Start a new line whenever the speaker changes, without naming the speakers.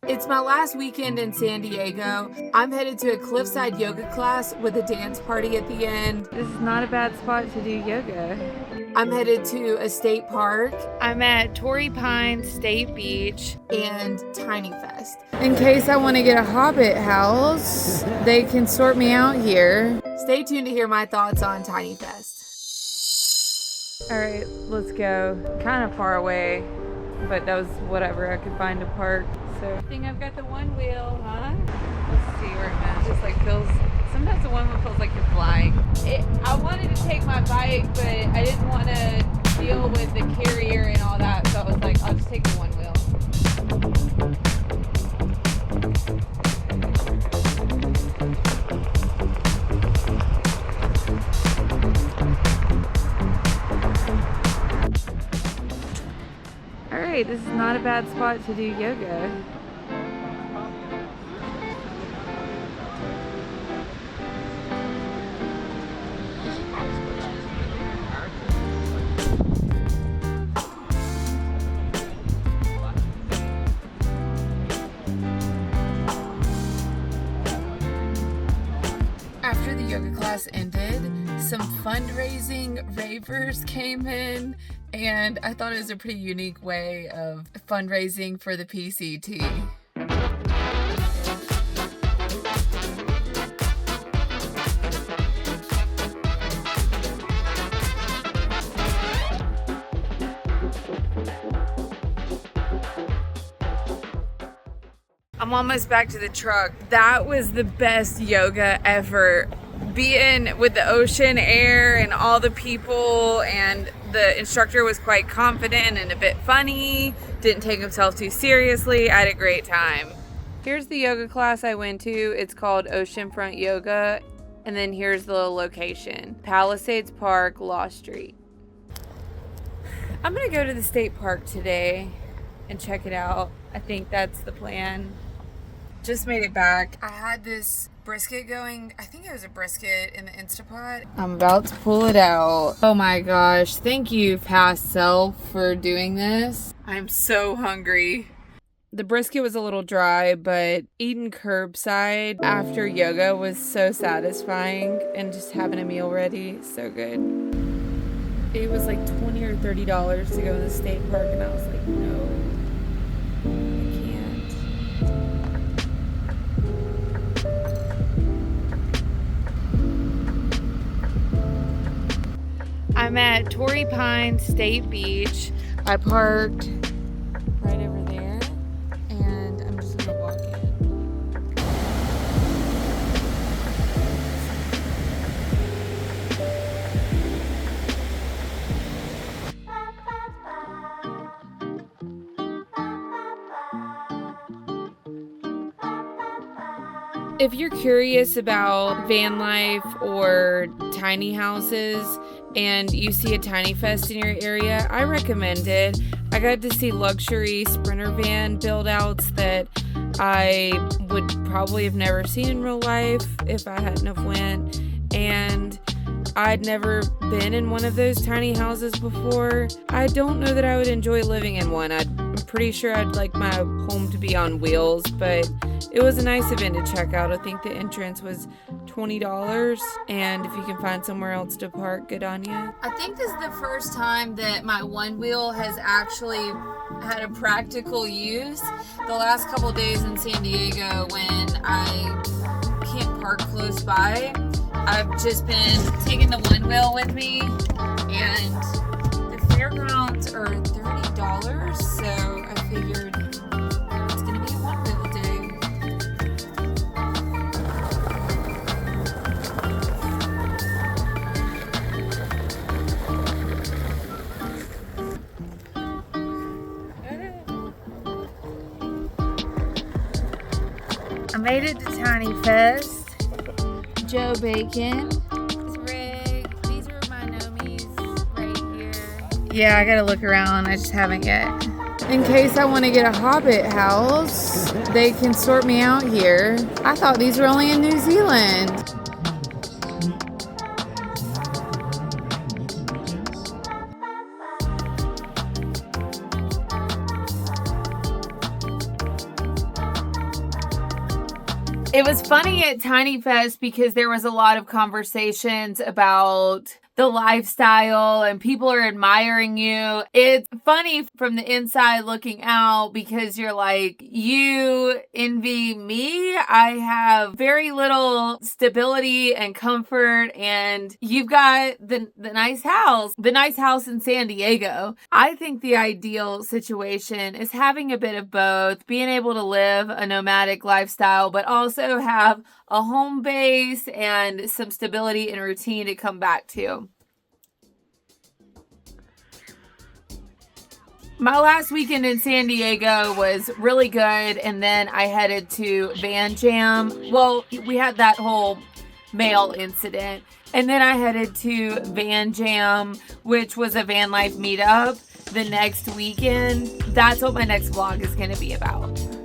It's my last weekend in San Diego. I'm headed to a cliffside yoga class with a dance party at the end.
This is not a bad spot to do yoga.
I'm headed to a state park.
I'm at Torrey Pines State Beach
and Tiny Fest.
In case I want to get a Hobbit house, they can sort me out here.
Stay tuned to hear my thoughts on Tiny Fest.
All right, let's go. Kind of far away, but that was whatever. I could find a park. So I think I've got the one wheel, huh? Let's see where I'm at. It just like feels, sometimes the one wheel feels like you're flying. I wanted to take my bike, but I didn't want to deal with the carrier and all that, so I was like, I'll just take the one wheel. All right, this is not a bad spot to do yoga.
After the yoga class ended, some fundraising ravers came in, and I thought it was a pretty unique way of fundraising for the PCT.
I'm almost back to the truck. That was the best yoga ever. Being with the ocean air and all the people, and the instructor was quite confident and a bit funny, didn't take himself too seriously. I had a great time. Here's the yoga class I went to. It's called Oceanfront Yoga, and then here's the location. Palisades Park, Law Street. I'm gonna go to the state park today and check it out. I think that's the plan. Just made it back.
I had this brisket going. I think it was a brisket in the Instapot.
I'm about to pull it out. Oh my gosh. Thank you, past self, for doing this. I'm so hungry. The brisket was a little dry, but eating curbside after yoga was so satisfying, and just having a meal ready, so good. It was like $20 or $30 to go to the state park, and I was like, no, I can't. I'm at Torrey Pines State Beach. I parked right over there, and I'm just gonna walk in. If you're curious about van life or tiny houses and you see a Tiny Fest in your area, I recommend it. I got to see luxury Sprinter van build outs that I would probably have never seen in real life if I hadn't have went, and I'd never been in one of those tiny houses before. I don't know that I would enjoy living in one. I'm pretty sure I'd like my home to be on wheels, but it was a nice event to check out. I think the entrance was $20, and if you can find somewhere else to park, good on you.
I think this is the first time that my one wheel has actually had a practical use. The last couple days in San Diego, when I can't park close by, I've just been taking the one wheel with me, and the fairgrounds are $30, so I figured it's gonna be a one wheel day. I made it to Tiny Fest. Joe Bacon. It's Rick. These are my nomies right here.
Yeah, I gotta look around. I just haven't yet. In case I want to get a Hobbit house, they can sort me out here. I thought these were only in New Zealand. It was funny at Tiny Fest because there was a lot of conversations about the lifestyle and people are admiring you. It's funny from the inside looking out because you're like, you envy me. I have very little stability and comfort, and you've got the nice house in San Diego. I think the ideal situation is having a bit of both, being able to live a nomadic lifestyle, but also have a home base and some stability and routine to come back to. My last weekend in San Diego was really good, and then I headed to Van Jam. Well, we had that whole mail incident, and then I headed to Van Jam, which was a van life meetup the next weekend. That's what my next vlog is going to be about.